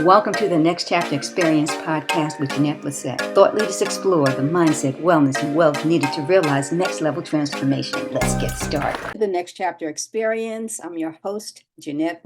Welcome to the Next Chapter Experience podcast with Janette. Thought leaders explore the mindset, wellness, and wealth needed to realize next level transformation. Let's get started. The Next Chapter Experience. I'm your host, Janette,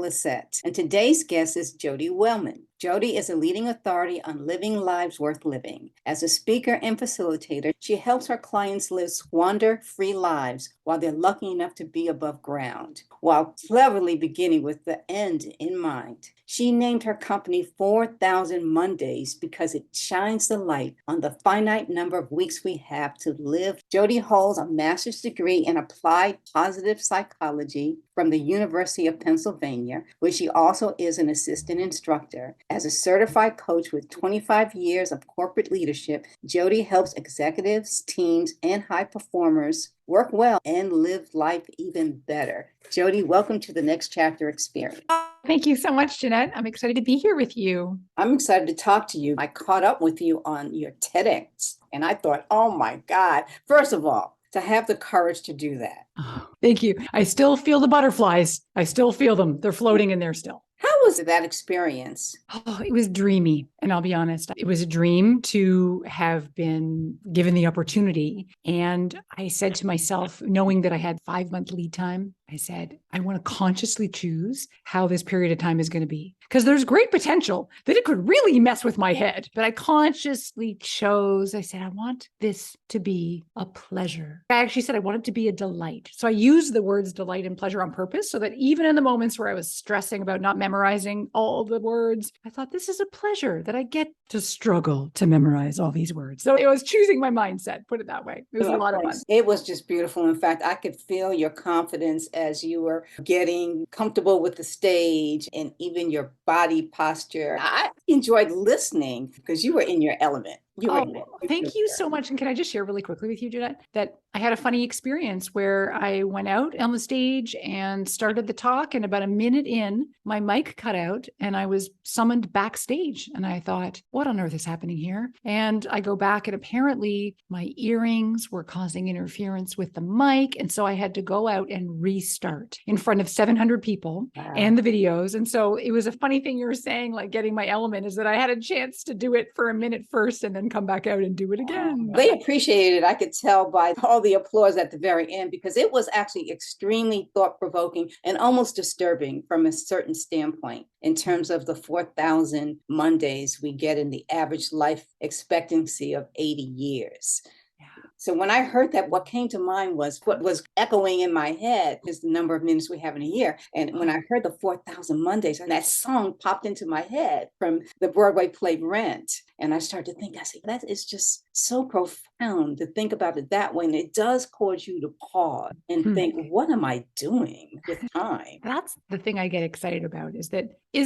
and today's guest is Jodi Wellman. Jodi is a leading authority on living lives worth living. As a speaker and facilitator, she helps her clients live squander-free lives while they're lucky enough to be above ground, while cleverly beginning with the end in mind. She named her company 4,000 Mondays because it shines the light on the finite number of weeks we have to live. Jodi holds a master's degree in applied positive psychology from the University of Pennsylvania, where she also is an assistant instructor. As a certified coach with 25 years of corporate leadership, Jodi helps executives, teams, and high performers work well and live life even better. Jodi, welcome to the Next Chapter Experience. Thank you so much, Janette. I'm excited to be here with you. I'm excited to talk to you. I caught up with you on your TEDx, and I thought, oh my God, first of all, to have the courage to do that. Oh, thank you. I still feel the butterflies. I still feel them. They're floating in there still. How was that experience? Oh, it was dreamy. And I'll be honest, it was a dream to have been given the opportunity. And I said to myself, knowing that I had 5-month lead time, I said, I want to consciously choose how this period of time is going to be. Because there's great potential that it could really mess with my head. But I consciously chose, I said, I want this to be a pleasure. I actually said I want it to be a delight. So I used the words delight and pleasure on purpose so that even in the moments where I was stressing about not memorizing all the words, I thought this is a pleasure that I get to struggle to memorize all these words. So it was choosing my mindset, put it that way. It was a lot of fun. It was just beautiful. In fact, I could feel your confidence as you were getting comfortable with the stage and even your body posture. I enjoyed listening because you were in your element. Thank you so much. And can I just share really quickly with you, Janette, that I had a funny experience where I went out on the stage and started the talk, and about a minute in, my mic cut out and I was summoned backstage. And I thought, what on earth is happening here? And I go back, and apparently my earrings were causing interference with the mic. And so I had to go out and restart in front of 700 people. Wow. And the videos. And so it was a funny thing you were saying, like getting my element, is that I had a chance to do it for a minute first and then come back out and do it again. They appreciated it. I could tell by all the applause at the very end, because it was actually extremely thought-provoking and almost disturbing from a certain standpoint in terms of the 4,000 Mondays we get in the average life expectancy of 80 years. So when I heard that, what came to mind was what was echoing in my head is the number of minutes we have in a year. And when I heard the 4,000 Mondays, and that song popped into my head from the Broadway play Rent. And I started to think, I said, that is just so profound to think about it that way. And it does cause you to pause and think, what am I doing with time? That's the thing I get excited about, is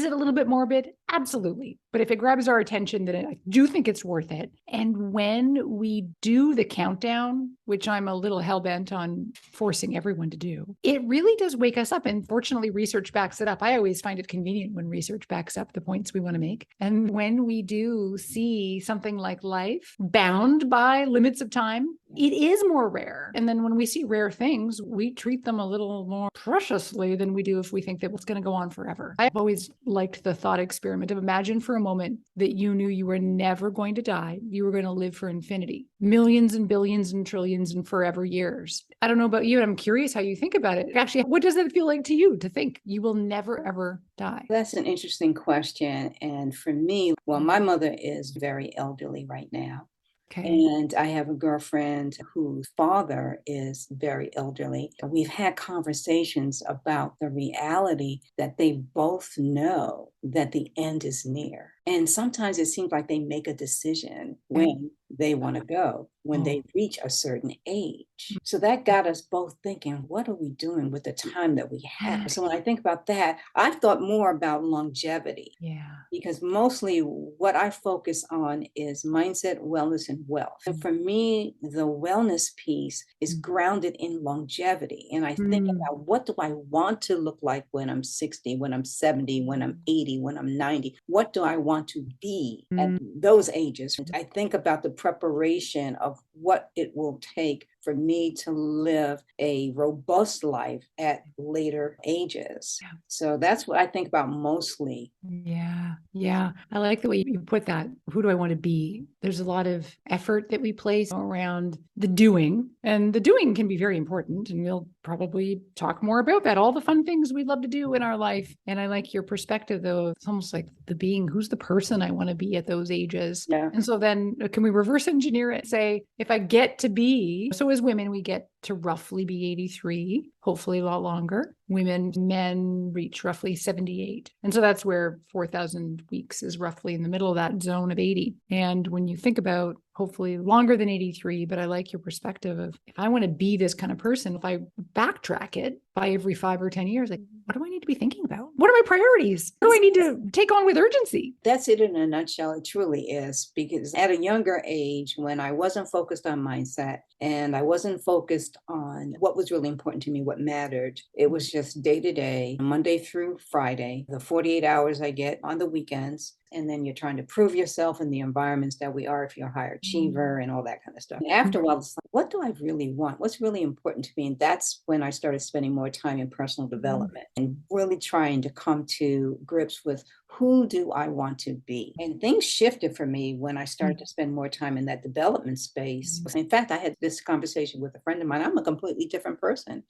it a little bit morbid? Absolutely. But if it grabs our attention, then I do think it's worth it. And when we do the countdown, which I'm a little hell-bent on forcing everyone to do, it really does wake us up. And fortunately, research backs it up. I always find it convenient when research backs up the points we want to make. And when we do see something like life bound by limits of time, it is more rare. And then when we see rare things, we treat them a little more preciously than we do if we think that it's going to go on forever. I've always liked the thought experiment of imagine for a moment that you knew you were never going to die. You were going to live for infinity, millions and billions and trillions and forever years. I don't know about you. I'm curious how you think about it. Actually, what does it feel like to you to think you will never, ever die? That's an interesting question. And for me, well, my mother is very elderly right now. Okay. And I have a girlfriend whose father is very elderly. We've had conversations about the reality that they both know that the end is near. And sometimes it seems like they make a decision when they want to go, when they reach a certain age. So that got us both thinking, what are we doing with the time that we have? So when I think about that, I've thought more about longevity. Yeah. Because mostly what I focus on is mindset, wellness, and wealth. And for me, the wellness piece is grounded in longevity. And I think about, what do I want to look like when I'm 60, when I'm 70, when I'm 80, when I'm 90? What do I want to be at those ages? I think about the preparation of what it will take for me to live a robust life at later ages. Yeah. So that's what I think about mostly. Yeah. Yeah. I like the way you put that. Who do I want to be? There's a lot of effort that we place around the doing, and the doing can be very important. And we'll probably talk more about that, all the fun things we love to do in our life. And I like your perspective, though. It's almost like the being, who's the person I want to be at those ages. Yeah. And so then can we reverse engineer it? Say, if I get to be, so as women, we get to roughly be 83, hopefully a lot longer. Men reach roughly 78. And so that's where 4,000 weeks is roughly in the middle of that zone of 80. And when you think about hopefully longer than 83, but I like your perspective of if I want to be this kind of person, if I backtrack it by every 5 or 10 years, like, what do I need to be thinking about? What are my priorities? What do I need to take on with urgency? That's it in a nutshell. It truly is, because at a younger age, when I wasn't focused on mindset and I wasn't focused on what was really important to me, what mattered, it was just day to day, Monday through Friday, the 48 hours I get on the weekends. And then you're trying to prove yourself in the environments that we are, if you're a high achiever and all that kind of stuff. And after a while, it's like, what do I really want? What's really important to me? And that's when I started spending more time in personal development and really trying to come to grips with who do I want to be? And things shifted for me when I started to spend more time in that development space. In fact, I had this conversation with a friend of mine. I'm a completely different person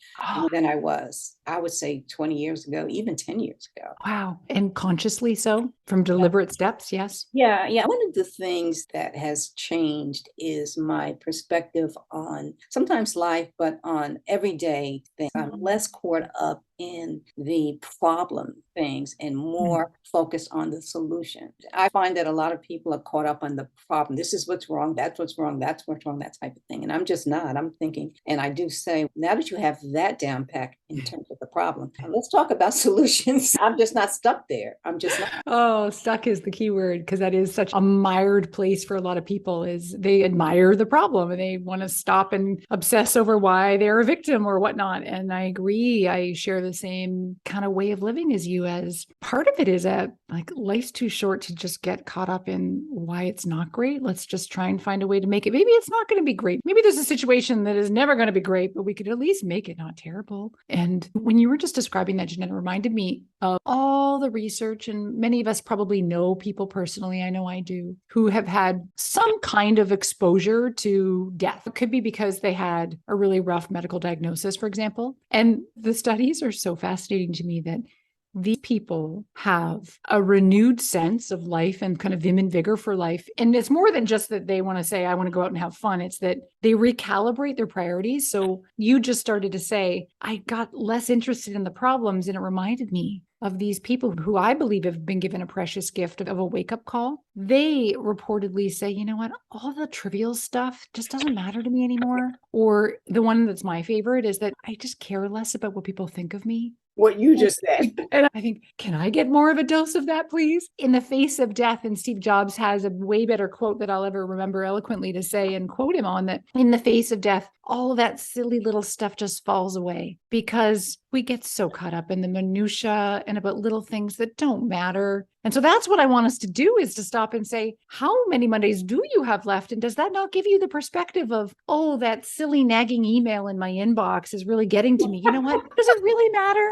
than I was, I would say 20 years ago, even 10 years ago. Wow. And consciously so, from deliberate steps, yes? Yeah. One of the things that has changed is my perspective on sometimes life, but on everyday things. I'm less caught up in the problem things and more focused on the solution. I find that a lot of people are caught up on the problem. This is what's wrong, that's what's wrong, that's what's wrong, that type of thing. And I'm just not. I'm thinking, and I do say, now that you have that down packed in terms of the problem, let's talk about solutions. I'm just not stuck there. I'm just not. Oh, stuck is the key word, because that is such a mired place for a lot of people. Is they admire the problem and they want to stop and obsess over why they're a victim or whatnot. And I agree. I share the same kind of way of living as you, as part of it is that like life's too short to just get caught up in why it's not great. Let's just try and find a way to make it. Maybe it's not going to be great. Maybe there's a situation that is never going to be great, but we could at least make it not terrible. And when you were just describing that, Janette, it reminded me of all the research, and many of us probably know people personally, I know I do, who have had some kind of exposure to death. It could be because they had a really rough medical diagnosis, for example. And the studies are so fascinating to me that these people have a renewed sense of life and kind of vim and vigor for life. And it's more than just that they want to say, I want to go out and have fun. It's that they recalibrate their priorities. So you just started to say, I got less interested in the problems. And it reminded me of these people who I believe have been given a precious gift of a wake-up call. They reportedly say, you know what, all the trivial stuff just doesn't matter to me anymore. Or the one that's my favorite is that I just care less about what people think of me. What you just said. And I think, can I get more of a dose of that, please? In the face of death, and Steve Jobs has a way better quote that I'll ever remember eloquently to say and quote him on, that in the face of death, all of that silly little stuff just falls away because we get so caught up in the minutia and about little things that don't matter. And so that's what I want us to do, is to stop and say, how many Mondays do you have left? And does that not give you the perspective of, oh, that silly nagging email in my inbox is really getting to me? You know what? Does it really matter?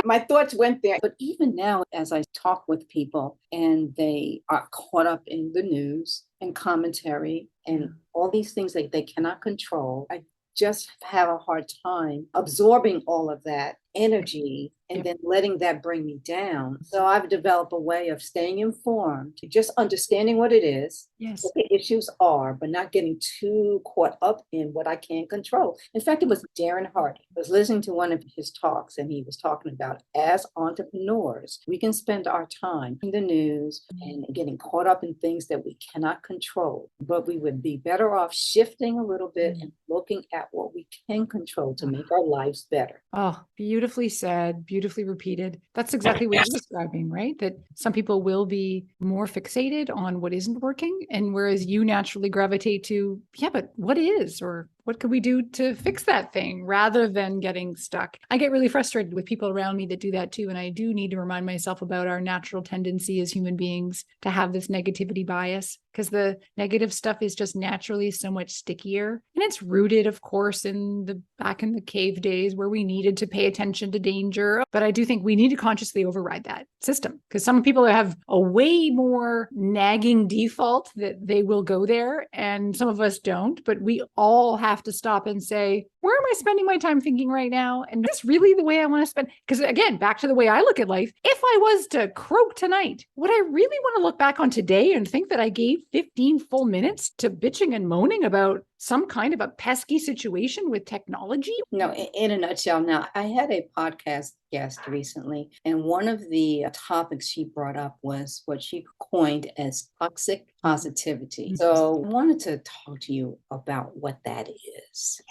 My thoughts went there. But even now, as I talk with people and they are caught up in the news and commentary and all these things that they cannot control, I just have a hard time absorbing all of that energy and then letting that bring me down. So I've developed a way of staying informed, just understanding what it is, what the issues are, but not getting too caught up in what I can't control. In fact, it was Darren Hardy. I was listening to one of his talks, and he was talking about, as entrepreneurs, we can spend our time in the news and getting caught up in things that we cannot control, but we would be better off shifting a little bit and looking at what we can control to make our lives better. Oh, beautifully said, beautifully repeated. That's exactly what you're describing, right? That some people will be more fixated on what isn't working. And whereas you naturally gravitate to, yeah, but what is, or what could we do to fix that thing rather than getting stuck? I get really frustrated with people around me that do that too. And I do need to remind myself about our natural tendency as human beings to have this negativity bias, because the negative stuff is just naturally so much stickier. And it's rooted, of course, back in the cave days where we needed to pay attention to danger. But I do think we need to consciously override that system, because some people have a way more nagging default that they will go there and some of us don't. But we all have to stop and say, where am I spending my time thinking right now? And is this really the way I want to spend? Because again, back to the way I look at life, if I was to croak tonight, would I really want to look back on today and think that I gave 15 full minutes to bitching and moaning about some kind of a pesky situation with technology? No, in a nutshell. Now, I had a podcast guest recently, and one of the topics she brought up was what she coined as toxic positivity. So I wanted to talk to you about what that is.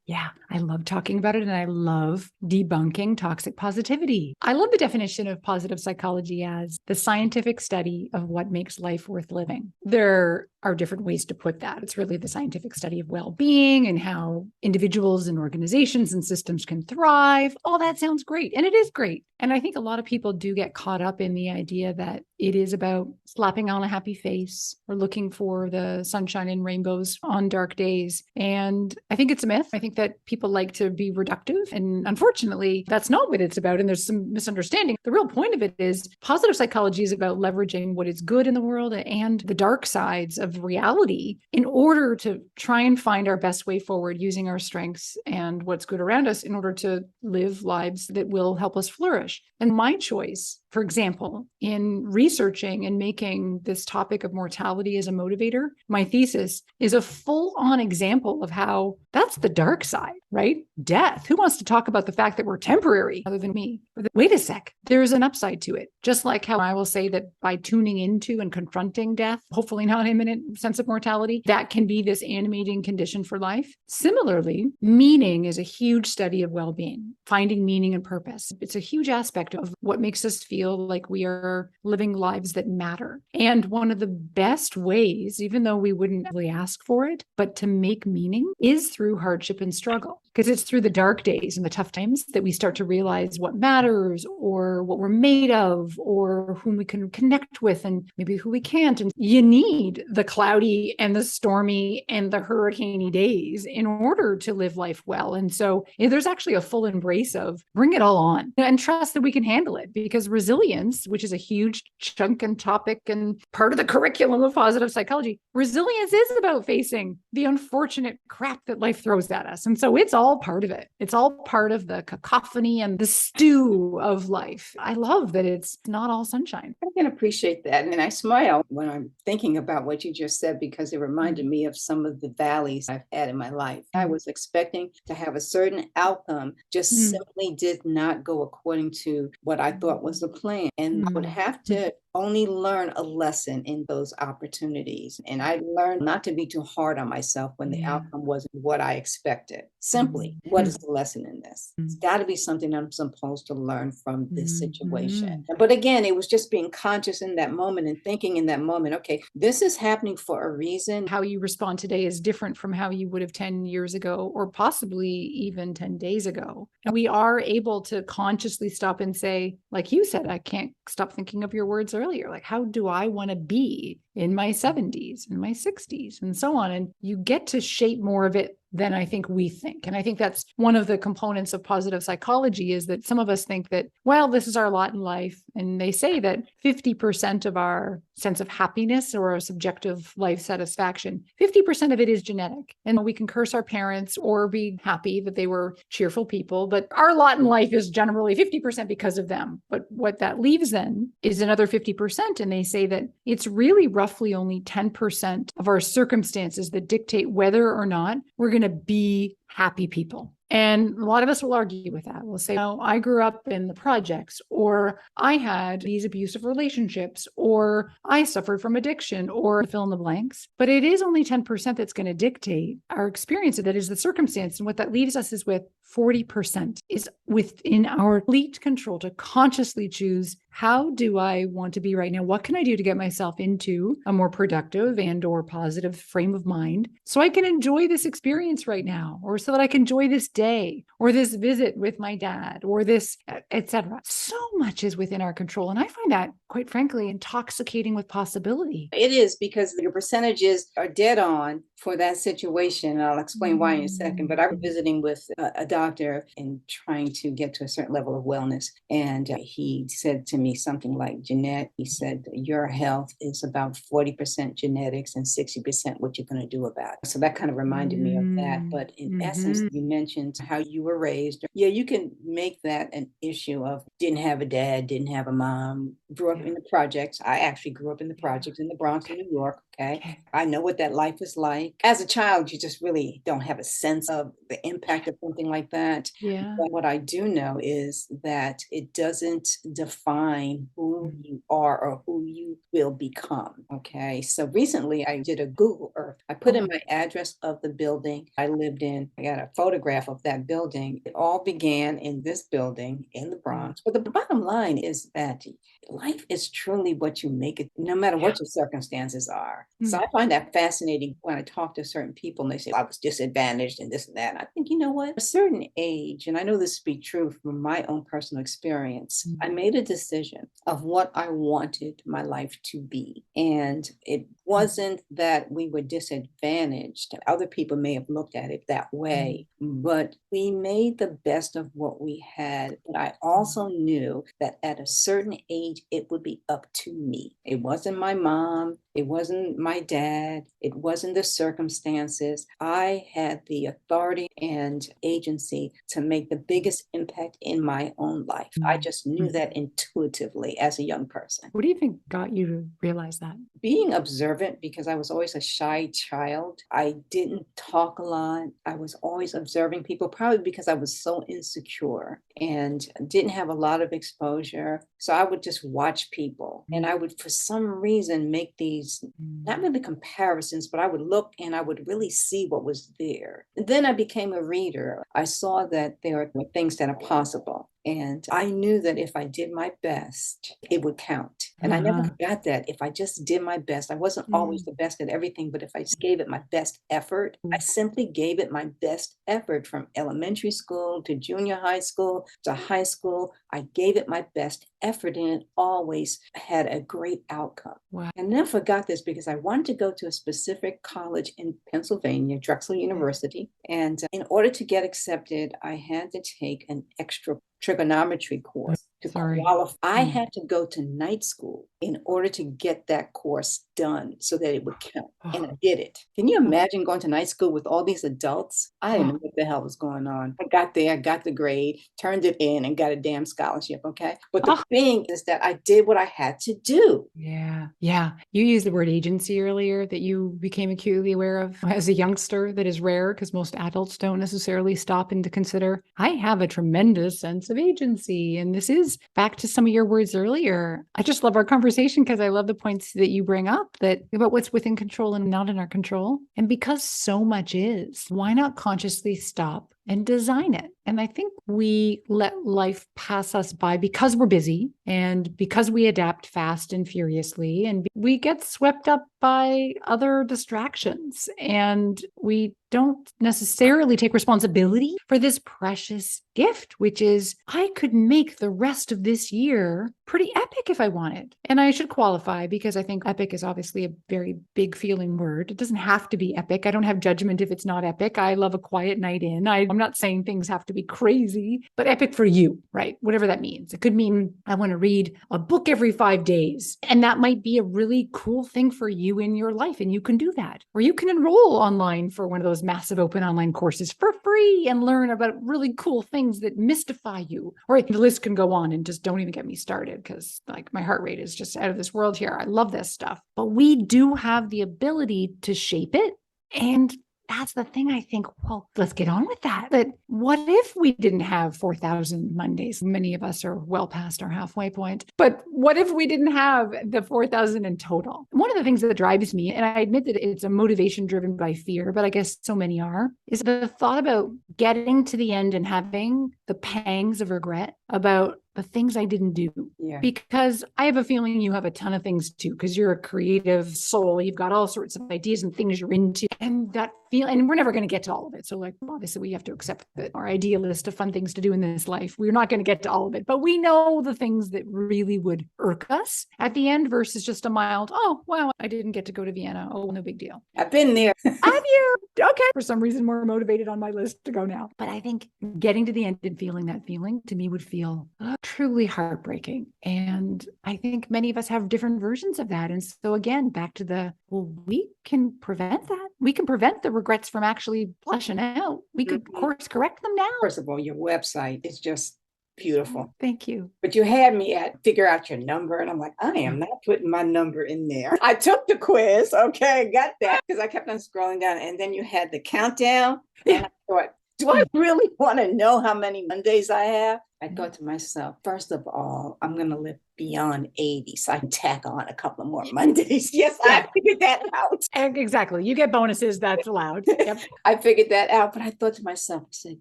Yeah, I love talking about it, and I love debunking toxic positivity. I love the definition of positive psychology as the scientific study of what makes life worth living. There are different ways to put that. It's really the scientific study of well-being and how individuals and organizations and systems can thrive. All that sounds great, and it is great. And I think a lot of people do get caught up in the idea that it is about slapping on a happy face or looking for the sunshine and rainbows on dark days. And I think it's a myth. I think that people like to be reductive. And unfortunately, that's not what it's about. And there's some misunderstanding. The real point of it is positive psychology is about leveraging what is good in the world and the dark sides of reality in order to try and find our best way forward using our strengths and what's good around us in order to live lives that will help us flourish. And my choice, for example, in researching and making this topic of mortality as a motivator, my thesis is a full-on example of how that's the dark side, right? Death. Who wants to talk about the fact that we're temporary other than me? But wait a sec, there's an upside to it. Just like how I will say that by tuning into and confronting death, hopefully not imminent sense of mortality, that can be this animating condition for life. Similarly, meaning is a huge study of well-being, finding meaning and purpose. It's a huge aspect of what makes us feel like we are living lives that matter. And one of the best ways, even though we wouldn't really ask for it, but to make meaning is through hardship and struggle. Because it's through the dark days and the tough times that we start to realize what matters or what we're made of or whom we can connect with and maybe who we can't. And you need the cloudy and the stormy and the hurricaney days in order to live life well. And so there's actually a full embrace of bring it all on and trust that we can handle it, because resilience, which is a huge chunk and topic and part of the curriculum of positive psychology, resilience is about facing the unfortunate crap that life throws at us. And so it's all part of it. It's all part of the cacophony and the stew of life. I love that it's not all sunshine. I can appreciate that. And I smile when I'm thinking about what you just said, because it reminded me of some of the valleys I've had in my life. I was expecting to have a certain outcome, just simply did not go according to what I thought was the plan. And I would have to only learn a lesson in those opportunities. And I learned not to be too hard on myself when the outcome wasn't what I expected. Simply, what is the lesson in this? It's got to be something I'm supposed to learn from this situation. But again, it was just being conscious in that moment and thinking in that moment, okay, this is happening for a reason. How you respond today is different from how you would have 10 years ago, or possibly even 10 days ago. And we are able to consciously stop and say, like you said, I can't stop thinking of your words earlier. Like, how do I want to be in my 70s, in my 60s, and so on? And you get to shape more of it than I think we think. And I think that's one of the components of positive psychology, is that some of us think that, well, this is our lot in life. And they say that 50% of our sense of happiness or a subjective life satisfaction, 50% of it is genetic. And we can curse our parents or be happy that they were cheerful people, but our lot in life is generally 50% because of them. But what that leaves then is another 50%. And they say that it's really roughly only 10% of our circumstances that dictate whether or not we're going to be happy people. And a lot of us will argue with that. We'll say, oh, I grew up in the projects, or I had these abusive relationships, or I suffered from addiction, or fill in the blanks. But it is only 10% that's going to dictate our experience. That is the circumstance. And what that leaves us is with 40% is within our complete control to consciously choose, how do I want to be right now? What can I do to get myself into a more productive and or positive frame of mind so I can enjoy this experience right now, or so that I can enjoy this day or this visit with my dad or this, etc. So much is within our control. And I find that, quite frankly, intoxicating with possibility. It is, because your percentages are dead on for that situation. And I'll explain why in a second. But I was visiting with a doctor and trying to get to a certain level of wellness. And he said to me something like, Janette, he said, your health is about 40% genetics and 60% what you're going to do about it. So that kind of reminded me of that. But in essence, you mentioned how you were raised. Yeah, you can make that an issue of didn't have a dad, didn't have a mom, grew up in the projects. I actually grew up in the projects in the Bronx in New York. Okay. I know what that life was like. As a child, you just really don't have a sense of the impact of something like that. Yeah. But what I do know is that it doesn't define who you are or who you will become. Okay. So recently I did a Google Earth. I put in my address of the building I lived in. I got a photograph of that building. It all began in this building in the Bronx. But the bottom line is that life is truly what you make it, no matter what your circumstances are. So I find that fascinating when I talk to certain people and they say, I was disadvantaged and this and that. And I think, you know what, a certain age, and I know this to be true from my own personal experience, I made a decision of what I wanted my life to be. And it wasn't that we were disadvantaged. Other people may have looked at it that way, but we made the best of what we had. But I also knew that at a certain age, it would be up to me. It wasn't my mom. It wasn't my dad. It wasn't the circumstances. I had the authority and agency to make the biggest impact in my own life. I just knew that intuitively as a young person. What do you think got you to realize that? Being observant, because I was always a shy child. I didn't talk a lot. I was always observing people, probably because I was so insecure and didn't have a lot of exposure. So I would just watch people and I would, for some reason, make these, not really comparisons, but I would look and I would really see what was there. And then I became a reader. I saw that there are things that are possible. And I knew that if I did my best, it would count. And I never forgot that. If I just did my best, I wasn't always the best at everything, but if I just gave it my best effort, I simply gave it my best effort from elementary school to junior high school to high school. I gave it my best effort and it always had a great outcome. Wow. I never forgot this because I wanted to go to a specific college in Pennsylvania, Drexel University. And in order to get accepted, I had to take an extra trigonometry course to qualify. I had to go to night school in order to get that course done so that it would count. And I did it. Can you imagine going to night school with all these adults? I didn't know what the hell was going on. I got there, I got the grade, turned it in, and got a damn scholarship. Okay. But the thing is that I did what I had to do. Yeah. Yeah. You used the word agency earlier that you became acutely aware of as a youngster. That is rare because most adults don't necessarily stop and to consider, I have a tremendous sense of agency. And this is back to some of your words earlier. I just love our conversation because I love the points that you bring up that about what's within control and not in our control. And because so much is, why not consciously stop and design it? And I think we let life pass us by because we're busy and because we adapt fast and furiously, and we get swept up by other distractions. And we don't necessarily take responsibility for this precious gift, which is I could make the rest of this year pretty epic if I wanted. And I should qualify because I think epic is obviously a very big feeling word. It doesn't have to be epic. I don't have judgment if it's not epic. I love a quiet night in. I'm not saying things have to be crazy, but epic for you, right? Whatever that means. It could mean I want to read a book every 5 days. And that might be a really cool thing for you in your life. And you can do that. Or you can enroll online for one of those massive open online courses for free and learn about really cool things that mystify you. Or the list can go on, and just don't even get me started because like my heart rate is just out of this world here. I love this stuff. But we do have the ability to shape it and that's the thing. I think, well, let's get on with that. But what if we didn't have 4,000 Mondays? Many of us are well past our halfway point. But what if we didn't have the 4,000 in total? One of the things that drives me, and I admit that it's a motivation driven by fear, but I guess so many are, is the thought about getting to the end and having the pangs of regret about the things I didn't do. Yeah. Because I have a feeling you have a ton of things too, because you're a creative soul. You've got all sorts of ideas and things you're into. And that feel, and we're never going to get to all of it. So like, obviously we have to accept that our idea list of fun things to do in this life, we're not going to get to all of it, but we know the things that really would irk us at the end versus just a mild, oh, wow, I didn't get to go to Vienna. Oh, no big deal. I've been there. Have you? Okay. For some reason, more motivated on my list to go now. But I think getting to the end and feeling that feeling to me would feel truly heartbreaking. And I think many of us have different versions of that. And so again, back to well, we can prevent that. We can prevent the regrets from actually flushing out. We could course correct them now. First of all, your website is just beautiful. Thank you. But you had me at figure out your number. And I'm like, I am not putting my number in there. I took the quiz. Okay, got that. Because I kept on scrolling down. And then you had the countdown. And I thought, do I really want to know how many Mondays I have? I thought to myself, first of all, I'm going to live beyond 80, so I can tack on a couple more Mondays. Yes, I figured that out. Exactly. You get bonuses. That's allowed. Yep. I figured that out. But I thought to myself, I said,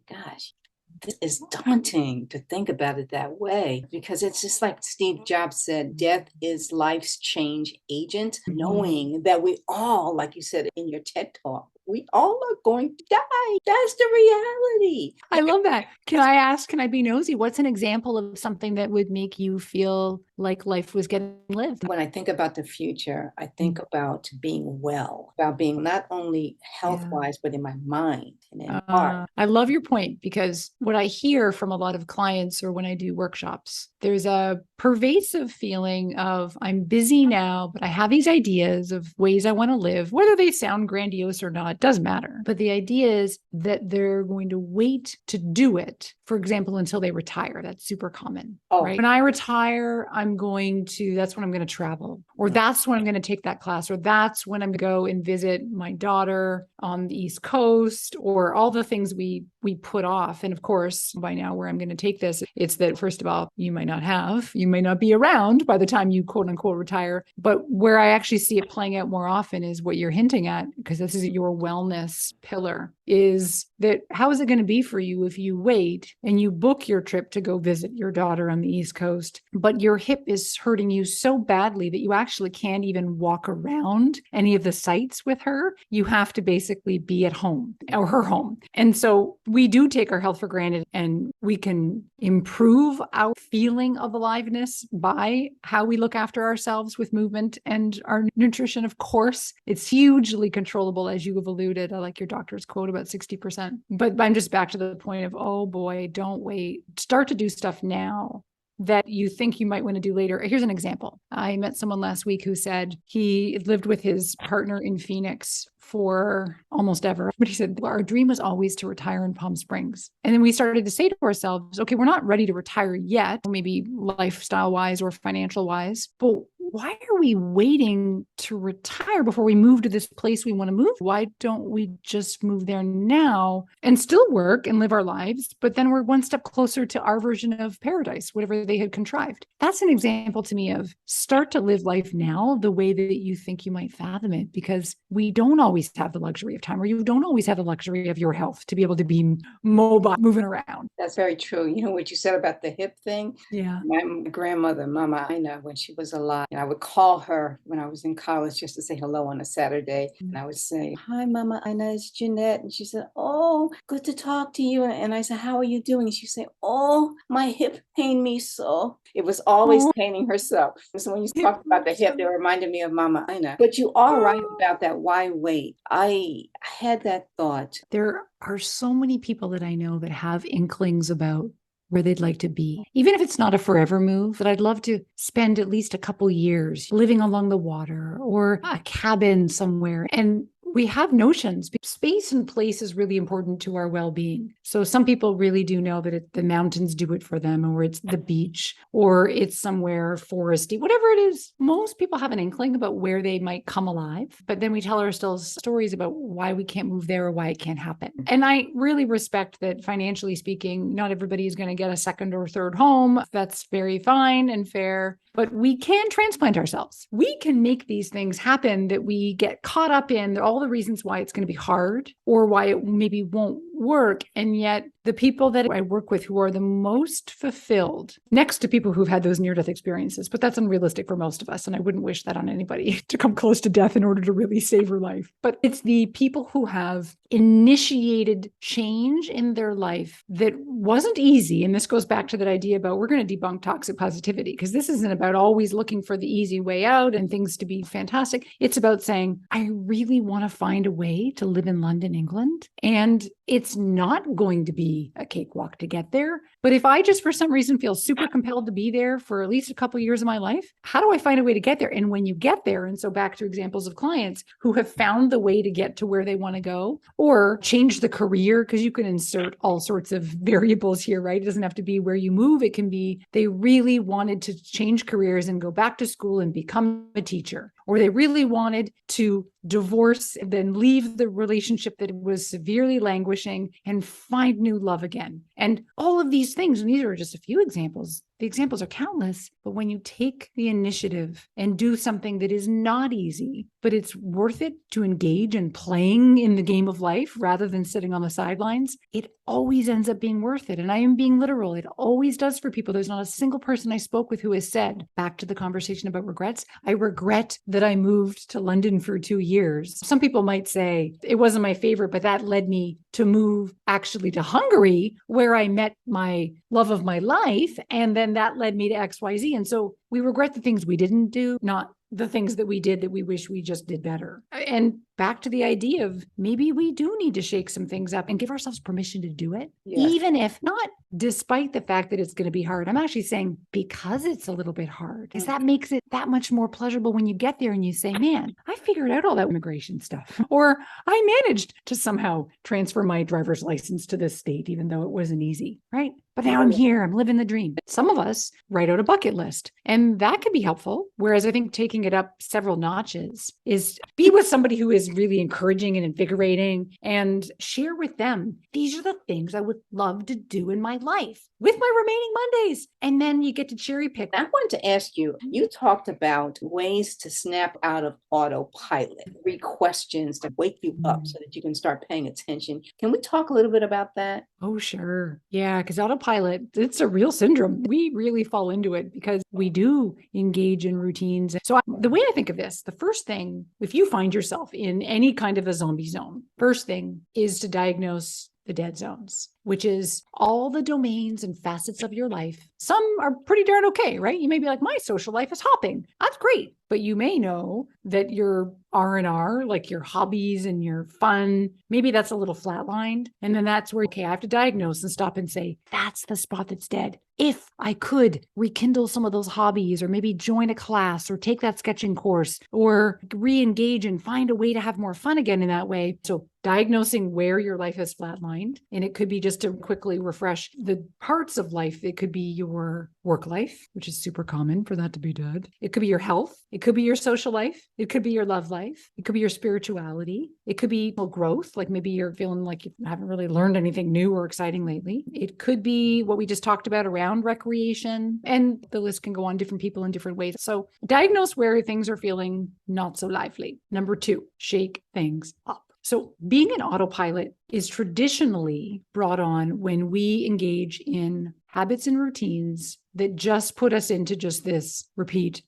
gosh, this is daunting to think about it that way, because it's just like Steve Jobs said, death is life's change agent, knowing that we all, like you said in your TED Talk, we all are going to die. That's the reality. I love that. Can I be nosy? What's an example of something that would make you feel like life was getting lived? When I think about the future, I think about being well, about being not only health-wise, but in my mind and in heart. I love your point, because what I hear from a lot of clients or when I do workshops, there's a pervasive feeling of I'm busy now, but I have these ideas of ways I want to live, whether they sound grandiose or not, doesn't matter. But the idea is that they're going to wait to do it, for example, until they retire. That's super common, right? When I retire, that's when I'm going to travel, or that's when I'm going to take that class, or that's when I'm going to go and visit my daughter on the East Coast, or all the things we put off. And of course, by now where I'm going to take this, it's that first of all, you might not be around by the time you quote unquote retire. But where I actually see it playing out more often is what you're hinting at, because this is your wellness pillar, is that how is it going to be for you if you wait and you book your trip to go visit your daughter on the East Coast, but your hip is hurting you so badly that you actually can't even walk around any of the sites with her. You have to basically be at home or her home. And so we do take our health for granted, and we can improve our feeling of aliveness by how we look after ourselves with movement and our nutrition. Of course, it's hugely controllable, as you have alluded. I like your doctor's quote about 60%. But I'm just back to the point of, oh boy, don't wait. Start to do stuff now that you think you might want to do later. Here's an example. I met someone last week who said he lived with his partner in Phoenix for almost ever. But he said, our dream was always to retire in Palm Springs. And then we started to say to ourselves, okay, we're not ready to retire yet, maybe lifestyle wise or financial wise, but why are we waiting to retire before we move to this place we want to move? Why don't we just move there now and still work and live our lives? But then we're one step closer to our version of paradise, whatever they had contrived. That's an example to me of start to live life now the way that you think you might fathom it, because we don't always have the luxury of time, or you don't always have the luxury of your health to be able to be mobile, moving around. That's very true. You know what you said about the hip thing? Yeah. My grandmother, Mama Ina, when she was alive, I would call her when I was in college just to say hello on a Saturday. And I would say, hi, Mama Ina, it's Janette. And she said, oh, good to talk to you. And I said, how are you doing? And she said, oh, my hip pained me so. It was always paining herself. And so when you talked about the hip, it reminded me of Mama Ina. But you are right about that. Why wait? I had that thought. There are so many people that I know that have inklings about where they'd like to be. Even if it's not a forever move, that I'd love to spend at least a couple years living along the water or a cabin somewhere. And we have notions. Space and place is really important to our well-being. So some people really do know that the mountains do it for them, or it's the beach, or it's somewhere foresty, whatever it is. Most people have an inkling about where they might come alive, but then we tell ourselves stories about why we can't move there or why it can't happen. And I really respect that, financially speaking, not everybody is going to get a second or third home. That's very fine and fair. But we can transplant ourselves. We can make these things happen that we get caught up in, all the reasons why it's going to be hard or why it maybe won't work. And yet the people that I work with who are the most fulfilled, next to people who've had those near-death experiences, but that's unrealistic for most of us. And I wouldn't wish that on anybody to come close to death in order to really save her life. But it's the people who have initiated change in their life that wasn't easy. And this goes back to that idea about we're going to debunk toxic positivity, because this isn't about always looking for the easy way out and things to be fantastic. It's about saying, I really want to find a way to live in London, England. And it's not going to be a cakewalk to get there. But if I just for some reason feel super compelled to be there for at least a couple of years of my life, how do I find a way to get there? And when you get there, and so back to examples of clients who have found the way to get to where they want to go or change the career, because you can insert all sorts of variables here, right? It doesn't have to be where you move. It can be they really wanted to change careers and go back to school and become a teacher, or they really wanted to divorce and then leave the relationship that was severely languishing and find new love again. And all of these things, and these are just a few examples. The examples are countless, but when you take the initiative and do something that is not easy, but it's worth it to engage in playing in the game of life rather than sitting on the sidelines, it always ends up being worth it. And I am being literal. It always does for people. There's not a single person I spoke with who has said, back to the conversation about regrets, I regret that I moved to London for 2 years. Some people might say it wasn't my favorite, but that led me to move actually to Hungary, where I met my love of my life. And then that led me to XYZ. And so we regret the things we didn't do, not the things that we did that we wish we just did better. And back to the idea of maybe we do need to shake some things up and give ourselves permission to do it, even if not, despite the fact that it's going to be hard. I'm actually saying because it's a little bit hard, because that makes it that much more pleasurable when you get there and you say, man, I figured out all that immigration stuff, or I managed to somehow transfer my driver's license to this state, even though it wasn't easy, right? But now I'm here, I'm living the dream. Some of us write out a bucket list, and that can be helpful. Whereas I think taking it up several notches is be with somebody who is really encouraging and invigorating and share with them, these are the things I would love to do in my life with my remaining Mondays. And then you get to cherry pick. I wanted to ask you, you talked about ways to snap out of autopilot, 3 questions to wake you up so that you can start paying attention. Can we talk a little bit about that? Oh, sure. Yeah, because autopilot, it's a real syndrome. We really fall into it because we do engage in routines. So the way I think of this, the first thing, if you find yourself in any kind of a zombie zone, first thing is to diagnose the dead zones, which is all the domains and facets of your life. Some are pretty darn okay, right? You may be like, my social life is hopping. That's great. But you may know that your R&R, like your hobbies and your fun, maybe that's a little flatlined. And then that's where, okay, I have to diagnose and stop and say, that's the spot that's dead. If I could rekindle some of those hobbies, or maybe join a class or take that sketching course or re-engage and find a way to have more fun again in that way. So diagnosing where your life is flatlined. And it could be just to quickly refresh the parts of life. It could be your work life, which is super common for that to be dead. It could be your health. It could be your social life. It could be your love life. It could be your spirituality. It could be growth. Like maybe you're feeling like you haven't really learned anything new or exciting lately. It could be what we just talked about around recreation. And the list can go on, different people in different ways. So diagnose where things are feeling not so lively. Number 2, shake things up. So being an autopilot is traditionally brought on when we engage in habits and routines that just put us into just this repeat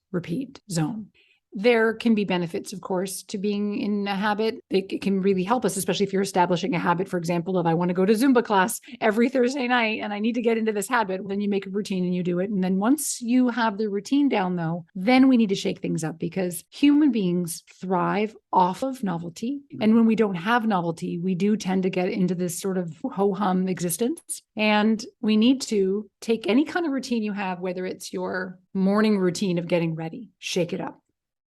zone. There can be benefits, of course, to being in a habit. It can really help us, especially if you're establishing a habit, for example, of I want to go to Zumba class every Thursday night and I need to get into this habit. Then you make a routine and you do it. And then once you have the routine down, though, then we need to shake things up because human beings thrive off of novelty. And when we don't have novelty, we do tend to get into this sort of ho-hum existence. And we need to take any kind of routine you have, whether it's your morning routine of getting ready, shake it up.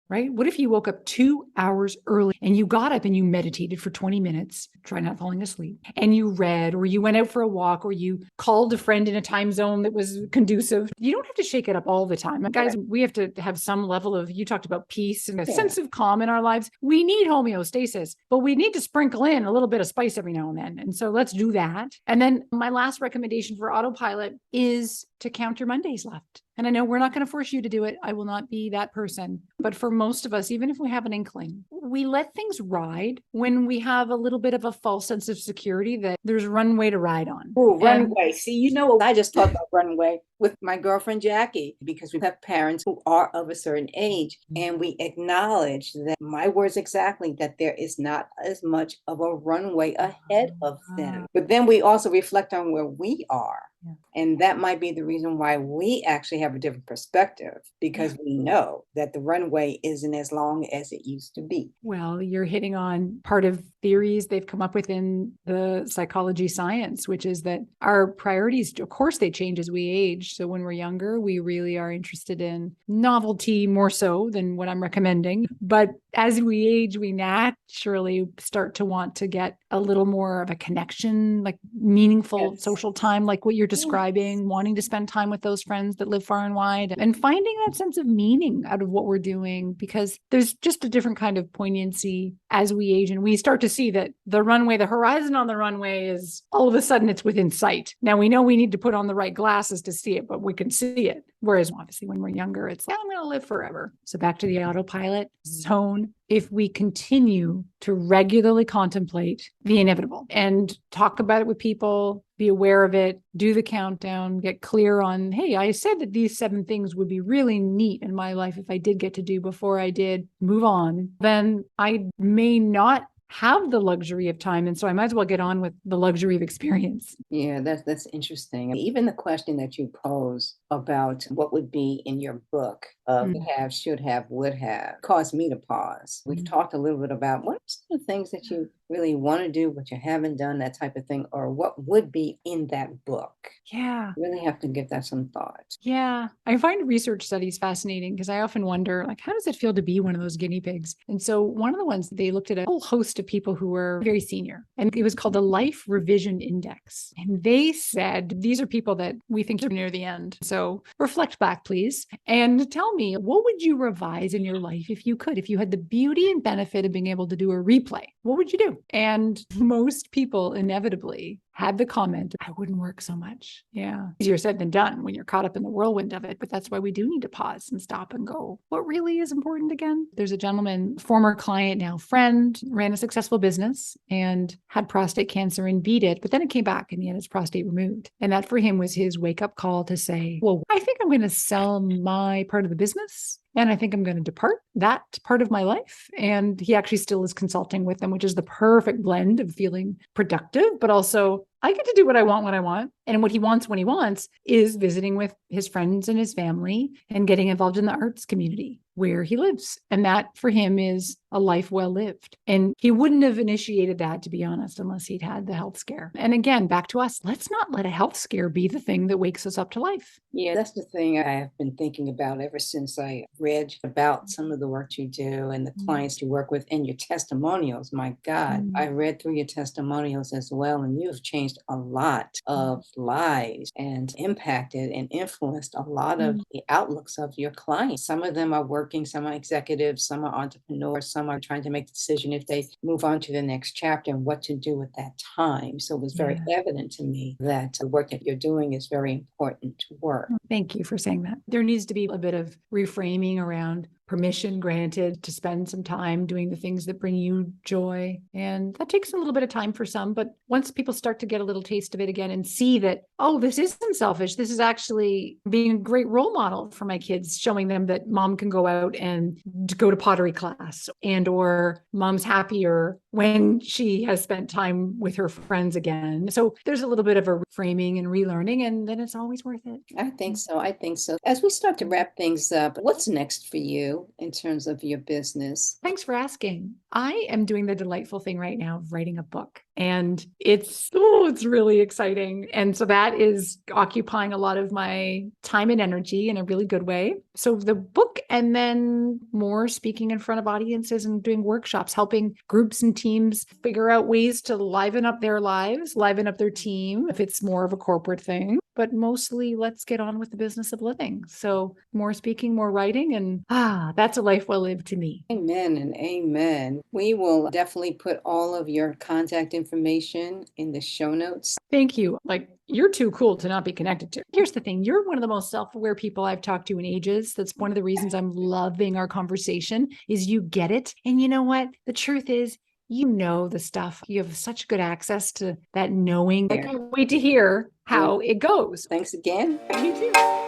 right? What if you woke up 2 hours early and you got up and you meditated for 20 minutes, try not falling asleep, and you read, or you went out for a walk, or you called a friend in a time zone that was conducive? You don't have to shake it up all the time. Guys, we have to have some level of, you talked about peace and a sense of calm in our lives. We need homeostasis, but we need to sprinkle in a little bit of spice every now and then. And so let's do that. And then my last recommendation for autopilot is to count your Mondays left. And I know we're not going to force you to do it. I will not be that person. But for most of us, even if we have an inkling, we let things ride when we have a little bit of a false sense of security that there's runway to ride on. Oh, runway. See, I just talked about runway with my girlfriend, Jackie, because we have parents who are of a certain age. And we acknowledge that, my words exactly, that there is not as much of a runway ahead of them. But then we also reflect on where we are. Yeah. And that might be the reason why we actually have a different perspective, because we know that the runway isn't as long as it used to be. Well, you're hitting on part of theories they've come up with in the psychology science, which is that our priorities, of course, they change as we age. So when we're younger, we really are interested in novelty more so than what I'm recommending. But as we age, we naturally start to want to get a little more of a connection, like meaningful social time, like what you're describing, wanting to spend time with those friends that live far and wide, and finding that sense of meaning out of what we're doing, because there's just a different kind of poignancy as we age. And we start to see that the runway, the horizon on the runway is all of a sudden it's within sight. Now we know we need to put on the right glasses to see it, but we can see it. Whereas obviously when we're younger, it's like, I'm going to live forever. So back to the autopilot zone. If we continue to regularly contemplate the inevitable and talk about it with people, be aware of it, do the countdown, get clear on, hey, I said that these 7 things would be really neat in my life if I did get to do before I did move on, then I may not have the luxury of time. And so I might as well get on with the luxury of experience. Yeah, that's interesting. Even the question that you pose about what would be in your book of have, should have, would have, caused me to pause. We've talked a little bit about what are some of the things that you really want to do, but you haven't done, that type of thing, or what would be in that book. Yeah. Really have to give that some thought. Yeah. I find research studies fascinating because I often wonder, like, how does it feel to be one of those guinea pigs? And so one of the ones, they looked at a whole host of people who were very senior, and it was called the Life Revision Index. And they said, these are people that we think are near the end. So reflect back, please, and tell me, what would you revise in your life if you could? If you had the beauty and benefit of being able to do a replay, what would you do? And most people inevitably had the comment, I wouldn't work so much. Yeah. Easier said than done when you're caught up in the whirlwind of it. But that's why we do need to pause and stop and go, what really is important again? There's a gentleman, former client, now friend, ran a successful business and had prostate cancer and beat it. But then it came back and he had his prostate removed. And that for him was his wake up call to say, well, I think I'm going to sell my part of the business. And I think I'm going to depart that part of my life. And he actually still is consulting with them, which is the perfect blend of feeling productive, but also I get to do what I want when I want. And what he wants when he wants is visiting with his friends and his family and getting involved in the arts community where he lives. And that for him is a life well lived. And he wouldn't have initiated that, to be honest, unless he'd had the health scare. And again, back to us, let's not let a health scare be the thing that wakes us up to life. Yeah, that's the thing I have been thinking about ever since I read about some of the work you do and the clients you work with and your testimonials. My God, I read through your testimonials as well, and you've changed a lot of lives and impacted and influenced a lot of the outlooks of your clients. Some of them are working, some are executives, some are entrepreneurs, some are trying to make the decision if they move on to the next chapter and what to do with that time. So it was very evident to me that the work that you're doing is very important work. Thank you for saying that. There needs to be a bit of reframing around permission granted to spend some time doing the things that bring you joy. And that takes a little bit of time for some, but once people start to get a little taste of it again and see that, oh, this isn't selfish. This is actually being a great role model for my kids, showing them that mom can go out and go to pottery class, and or mom's happier when she has spent time with her friends again. So there's a little bit of a framing and relearning, and then it's always worth it. I think so. I think so. As we start to wrap things up, what's next for you in terms of your business? Thanks for asking. I am doing the delightful thing right now of writing a book, and it's really exciting. And so that is occupying a lot of my time and energy in a really good way. So the book, and then more speaking in front of audiences and doing workshops, helping groups and teams figure out ways to liven up their lives, liven up their team, if it's more of a corporate thing, but mostly let's get on with the business of living. So more speaking, more writing, and that's a life well lived to me. Amen and amen. We will definitely put all of your contact information in the show notes. Thank you. Like, you're too cool to not be connected to. Here's the thing. You're one of the most self-aware people I've talked to in ages. That's one of the reasons I'm loving our conversation is you get it. And you know what? The truth is, you know the stuff. You have such good access to that knowing. I can't wait to hear how it goes. Thanks again. Me too.